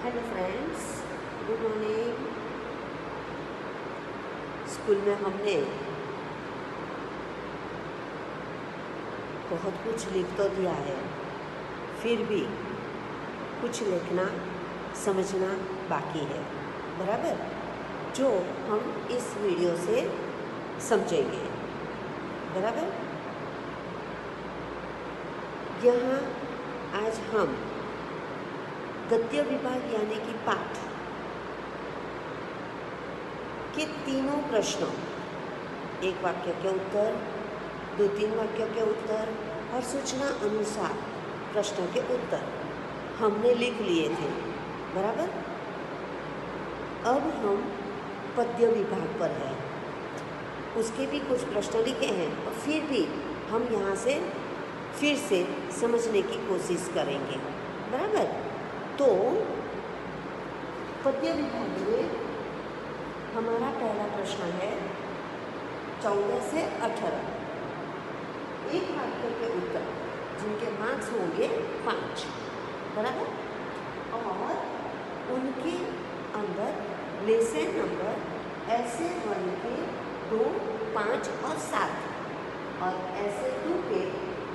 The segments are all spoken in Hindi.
Hello friends, good morning. School में हमने बहुत कुछ लिख तो दिया है, फिर भी कुछ लिखना समझना बाकी है, बराबर, जो हम इस वीडियो से समझेंगे, बराबर। यहाँ आज हम गद्य विभाग यानी कि पाठ के तीनों प्रश्नों, एक वाक्य के उत्तर, 2-3 वाक्यों के उत्तर और सूचना अनुसार प्रश्नों के उत्तर हमने लिख लिए थे, बराबर। अब हम पद्य विभाग पर हैं, उसके भी कुछ प्रश्न लिखे हैं और फिर भी हम यहाँ से फिर से समझने की कोशिश करेंगे, बराबर। तो पद्य विभाग में हमारा पहला प्रश्न है 14 से 18, एक वाक्य के उत्तर जिनके मार्क्स होंगे 5, बराबर, और उनके अंदर लेसन नंबर ऐसे 1 के 2, 5 और 7 और ऐसे 2 के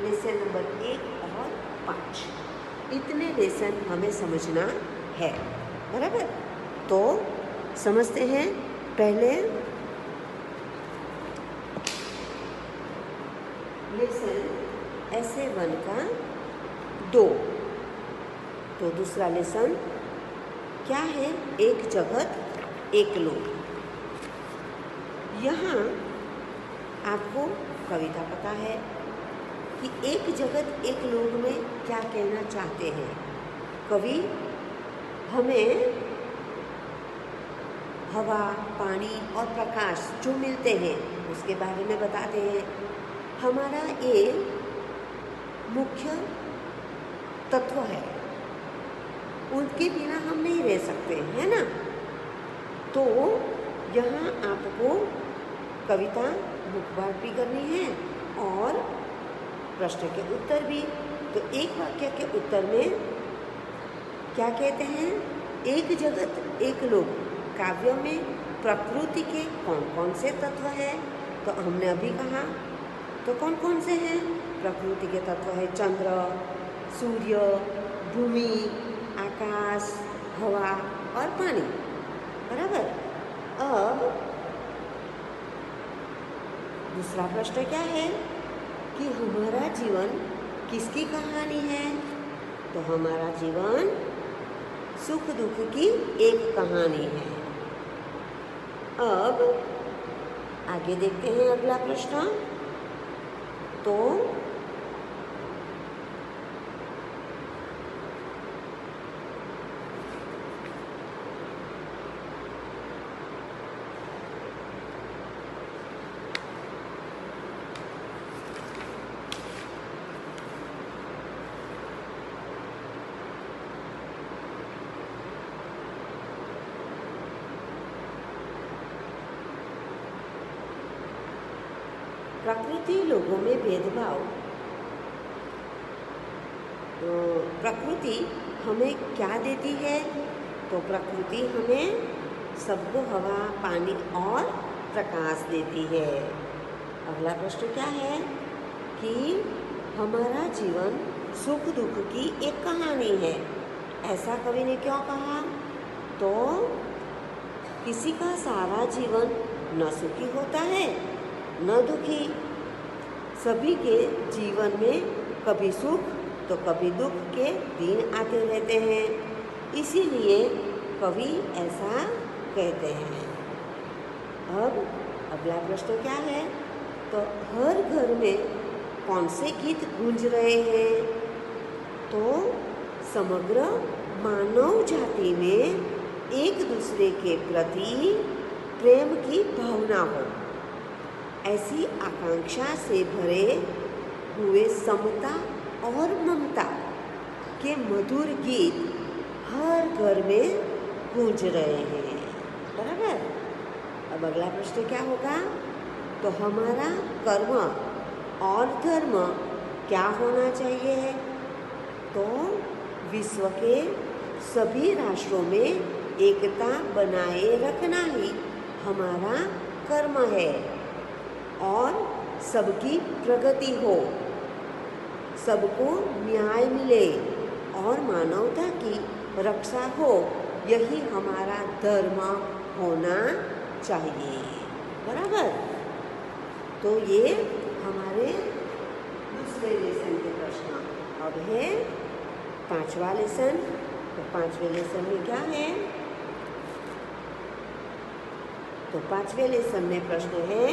लेसन नंबर 1 और 5, इतने लेसन हमें समझना है, बराबर। तो समझते हैं। पहले लेसन ऐसे 1 का 2, तो दूसरा लेसन क्या है? एक जगत एक लोग। यहाँ आपको कविता पता है कि एक जगत एक लोग में क्या कहना चाहते हैं कवि। हमें हवा, पानी और प्रकाश जो मिलते हैं उसके बारे में बताते हैं। हमारा ये मुख्य तत्व है, उनके बिना हम नहीं रह सकते, है ना। तो यहाँ आपको कविता मुखबार भी करनी है और प्रश्न के उत्तर भी। तो एक वाक्य के उत्तर में क्या कहते हैं? एक जगत एक लोक काव्य में प्रकृति के कौन कौन से तत्व हैं? तो हमने अभी कहा, तो कौन कौन से हैं? प्रकृति के तत्व है चंद्र, सूर्य, भूमि, आकाश, हवा और पानी, बराबर। अब दूसरा प्रश्न क्या है कि हमारा जीवन किसकी कहानी है? तो हमारा जीवन सुख दुख की एक कहानी है। अब आगे देखते हैं अगला प्रश्न। तो प्रकृति लोगों में भेदभाव, तो प्रकृति हमें क्या देती है? तो प्रकृति हमें सबको हवा, पानी और प्रकाश देती है। अगला प्रश्न क्या है कि हमारा जीवन सुख दुख की एक कहानी है, ऐसा कवि ने क्यों कहा? तो किसी का सारा जीवन न सुखी होता है न दुखी, सभी के जीवन में कभी सुख तो कभी दुख के दिन आते रहते हैं, इसीलिए कवि ऐसा कहते हैं। अब अगला प्रश्न क्या है? तो हर घर में कौन से गीत गूंज रहे हैं? तो समग्र मानव जाति में एक दूसरे के प्रति प्रेम की भावना हो, ऐसी आकांक्षा से भरे हुए समता और ममता के मधुर गीत हर घर में गूंज रहे हैं, बराबर। अब अगला प्रश्न क्या होगा? तो हमारा कर्म और धर्म क्या होना चाहिए? तो विश्व के सभी राष्ट्रों में एकता बनाए रखना ही हमारा कर्म है और सबकी प्रगति हो, सबको न्याय मिले और मानवता की रक्षा हो, यही हमारा धर्म होना चाहिए। बराबर। तो ये हमारे दूसरे लेसन के प्रश्न। अब है 5वां लेसन। तो 5वें लेसन में क्या है? तो 5वें लेसन में प्रश्न है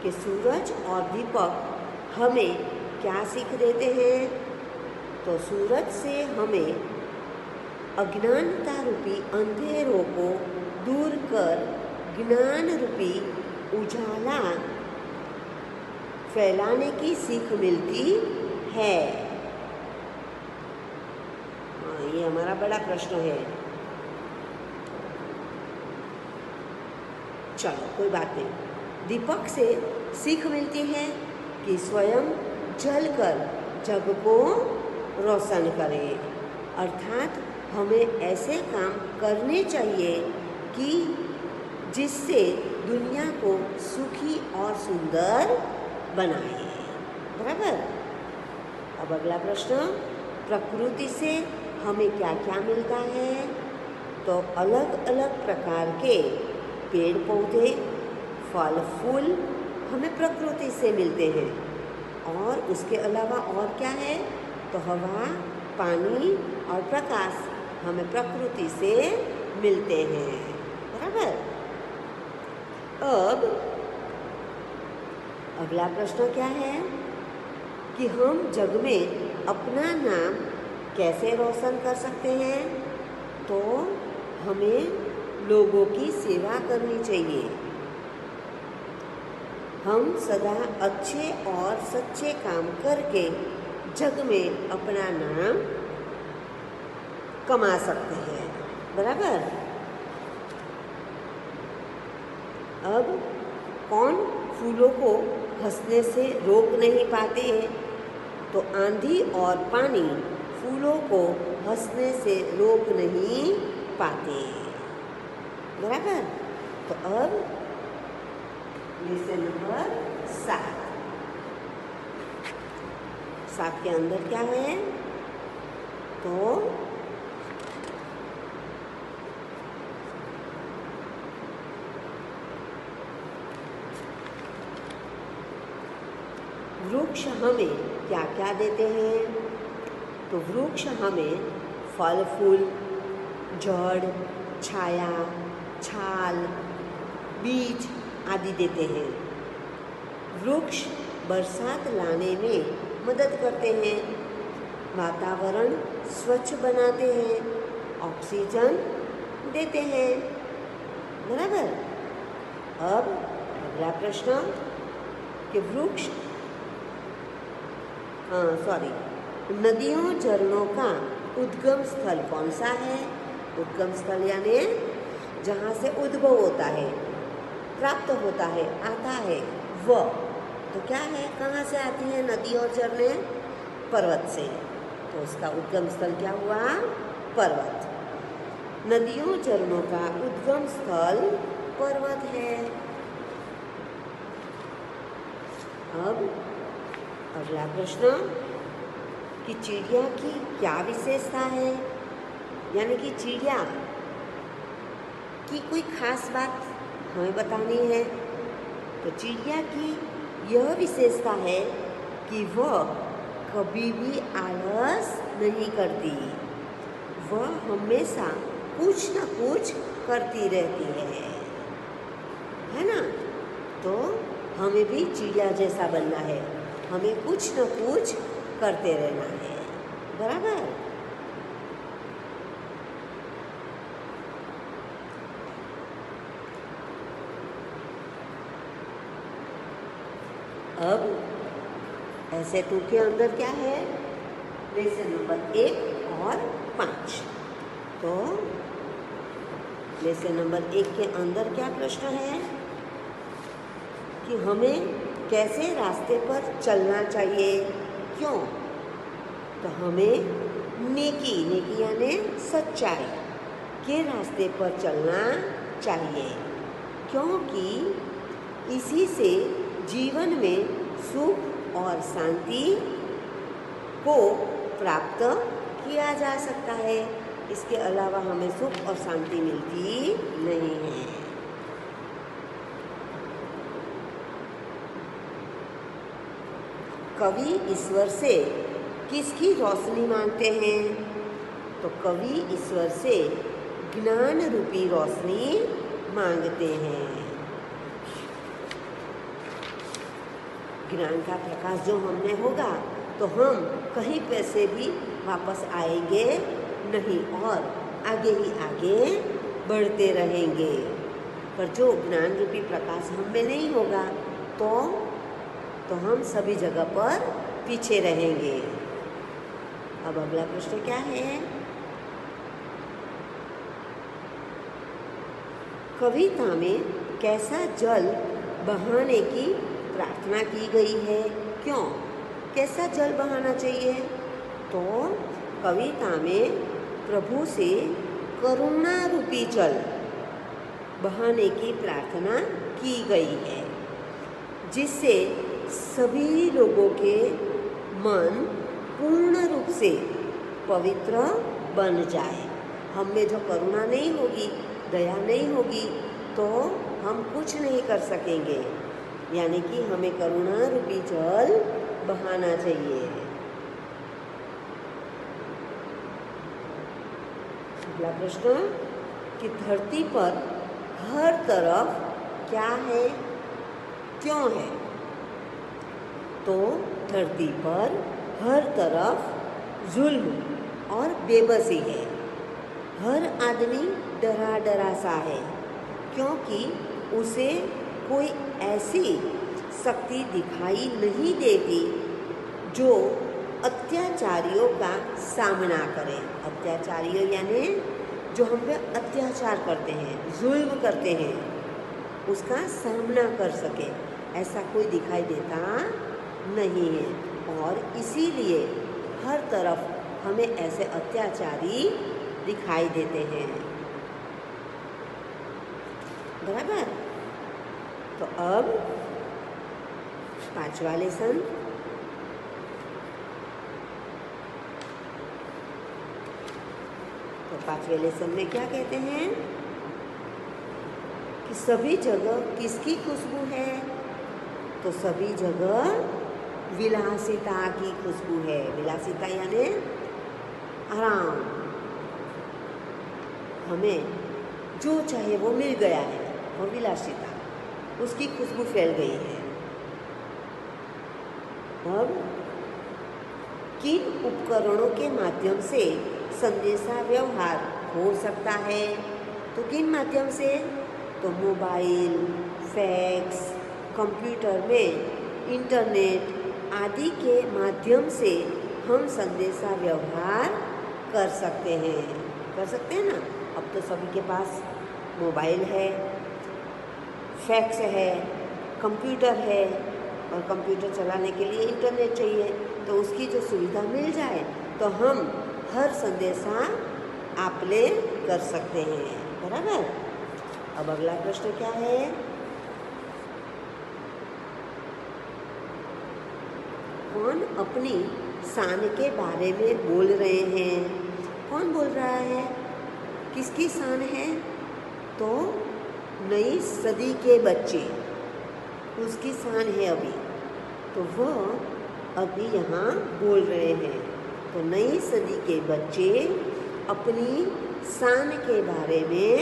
कि सूरज और दीपक हमें क्या सीख देते हैं? तो सूरज से हमें अज्ञानता रूपी अंधेरों को दूर कर ज्ञान रूपी उजाला फैलाने की सीख मिलती है। ये हमारा बड़ा प्रश्न है। चलो कोई बात नहीं। दीपक से सीख मिलती है कि स्वयं जलकर जग को रोशन करें, अर्थात हमें ऐसे काम करने चाहिए कि जिससे दुनिया को सुखी और सुंदर बनाए। बराबर। अब अगला प्रश्न, प्रकृति से हमें क्या क्या मिलता है? तो अलग अलग प्रकार के पेड़ पौधे, फल फूल हमें प्रकृति से मिलते हैं। और उसके अलावा और क्या है? तो हवा, पानी और प्रकाश हमें प्रकृति से मिलते हैं। बराबर। अब अगला प्रश्न क्या है कि हम जग में अपना नाम कैसे रोशन कर सकते हैं? तो हमें लोगों की सेवा करनी चाहिए। हम सदा अच्छे और सच्चे काम करके जग में अपना नाम कमा सकते हैं। बराबर। अब कौन फूलों को हंसने से रोक नहीं पाते हैं? तो आंधी और पानी फूलों को हंसने से रोक नहीं पाते। बराबर। तो अब लेसन नंबर 7 के अंदर क्या है? तो वृक्ष हमें क्या क्या देते हैं? तो वृक्ष हमें फल फूल, जड़, छाया, छाल, बीज आदि देते हैं। वृक्ष बरसात लाने में मदद करते हैं, वातावरण स्वच्छ बनाते हैं, ऑक्सीजन देते हैं। बराबर। अब अगला प्रश्न कि वृक्ष नदियों झरनों का उद्गम स्थल कौन सा है? उद्गम स्थल यानी जहाँ से उद्भव होता है, प्राप्त होता है, आता है वह। तो क्या है? कहाँ से आती है नदी और झरने? पर्वत से। तो उसका उद्गम स्थल क्या हुआ? पर्वत। नदियों झरनों का उद्गम स्थल पर्वत है। अब अगला प्रश्न कि चिड़िया की क्या विशेषता है? यानी कि चिड़िया की कोई खास बात हमें बतानी है। तो चिड़िया की यह विशेषता है कि वह कभी भी आलस नहीं करती, वह हमेशा कुछ न कुछ करती रहती है ना? तो हमें भी चिड़िया जैसा बनना है, हमें कुछ न कुछ करते रहना है। बराबर। अब ऐसे टू के अंदर क्या है? लेसन नंबर 1 और 5। तो लेसन नंबर 1 के अंदर क्या प्रश्न है कि हमें कैसे रास्ते पर चलना चाहिए? क्यों? तो हमें नेकी, नेकी यानी सच्चाई के रास्ते पर चलना चाहिए, क्योंकि इसी से जीवन में सुख और शांति को प्राप्त किया जा सकता है। इसके अलावा हमें सुख और शांति मिलती नहीं है। कवि ईश्वर से किसकी रोशनी मांगते हैं? तो कवि ईश्वर से ज्ञान रूपी रोशनी मांगते हैं। ज्ञान का प्रकाश जो हमने होगा तो हम कहीं पे से भी वापस आएंगे नहीं और आगे ही आगे बढ़ते रहेंगे। पर जो ज्ञान रूपी प्रकाश हम में नहीं होगा तो हम सभी जगह पर पीछे रहेंगे। अब अगला प्रश्न क्या है? कविता में कैसा जल बहाने की प्रार्थना की गई है? क्यों? कैसा जल बहाना चाहिए? तो कविता में प्रभु से करुणा रूपी जल बहाने की प्रार्थना की गई है, जिससे सभी लोगों के मन पूर्ण रूप से पवित्र बन जाए। हम में जो करुणा नहीं होगी, दया नहीं होगी, तो हम कुछ नहीं कर सकेंगे। यानी कि हमें करुणा रूपी जल बहाना चाहिए। अगला प्रश्न कि धरती पर हर तरफ क्या है, क्यों है? तो धरती पर हर तरफ जुल्म और बेबसी है। हर आदमी डरा डरा सा है, क्योंकि उसे कोई ऐसी शक्ति दिखाई नहीं देती जो अत्याचारियों का सामना करे। अत्याचारियों यानी जो हम पे अत्याचार करते हैं, जुल्म करते हैं, उसका सामना कर सके, ऐसा कोई दिखाई देता नहीं है। और इसीलिए हर तरफ हमें ऐसे अत्याचारी दिखाई देते हैं। बराबर? तो अब 5वां लेसन। तो 5वें लेसन में क्या कहते हैं कि सभी जगह किसकी खुशबू है? तो सभी जगह विलासिता की खुशबू है। विलासिता यानी आराम, हमें जो चाहे वो मिल गया है, और विलासिता उसकी खुशबू फैल गई है। अब किन उपकरणों के माध्यम से संदेशा व्यवहार हो सकता है? तो किन माध्यम से? तो मोबाइल, फैक्स, कंप्यूटर में इंटरनेट आदि के माध्यम से हम संदेशा व्यवहार कर सकते हैं। कर सकते हैं ना? अब तो सभी के पास मोबाइल है, फैक्स है, कंप्यूटर है, और कंप्यूटर चलाने के लिए इंटरनेट चाहिए। तो उसकी जो सुविधा मिल जाए तो हम हर संदेशा आपले कर सकते हैं। बराबर? अब अगला प्रश्न क्या है? कौन अपनी शान के बारे में बोल रहे हैं? कौन बोल रहा है? किसकी शान है? तो नई सदी के बच्चे, उसकी शान है अभी, तो वह अभी यहाँ बोल रहे हैं। तो नई सदी के बच्चे अपनी शान के बारे में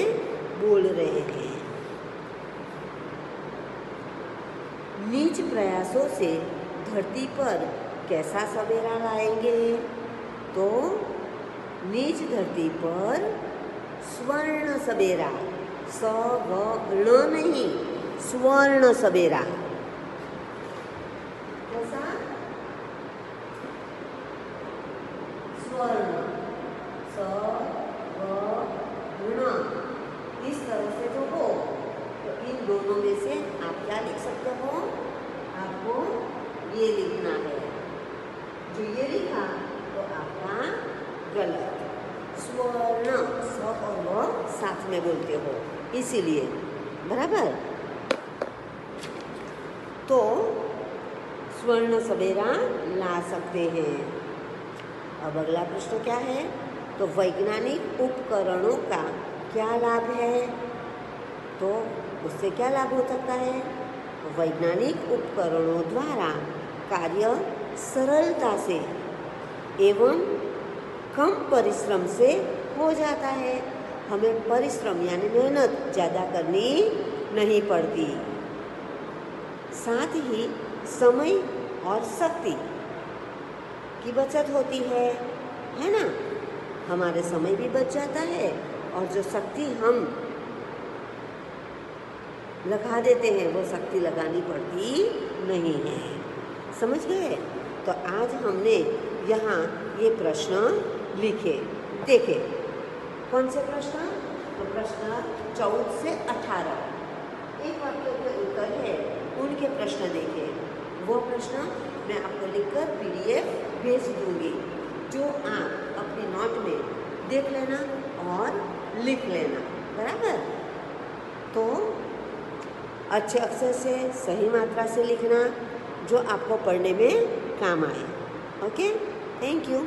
बोल रहे हैं। नीच प्रयासों से धरती पर कैसा सवेरा लाएंगे? तो नीच धरती पर स्वर्ण सवेरा, स्वर्ण नहीं, स्वर्ण सवेरा। कैसा? स्वर्ण, स्वर्ण। इस तरह से जो हो, तो इन दोनों में से आप क्या लिख सकते हो? आपको ये लिखना है। जो ये लिखा तो आपका गलत। स्वर्ण, स और व साथ में बोलते हो, इसीलिए। बराबर। तो स्वर्ण सवेरा ला सकते हैं। अब अगला प्रश्न क्या है? तो वैज्ञानिक उपकरणों का क्या लाभ है? तो उससे क्या लाभ हो सकता है? तो वैज्ञानिक उपकरणों द्वारा कार्य सरलता से एवं कम परिश्रम से हो जाता है। हमें परिश्रम यानी मेहनत ज़्यादा करनी नहीं पड़ती। साथ ही समय और शक्ति की बचत होती है ना? हमारे समय भी बच जाता है और जो शक्ति हम लगा देते हैं वो शक्ति लगानी पड़ती नहीं है। समझ गए? तो आज हमने यहाँ ये प्रश्न लिखे। देखे कौन से प्रश्न? तो प्रश्न 14 से 18 एक वाक्य के उत्तर है, उनके प्रश्न देखे। वो प्रश्न मैं आपको लिखकर PDF भेज दूंगी, जो आप अपनी नोट में देख लेना और लिख लेना। बराबर? तो अच्छे अक्षर से सही मात्रा से लिखना, जो आपको पढ़ने में काम आए। Okay, thank you.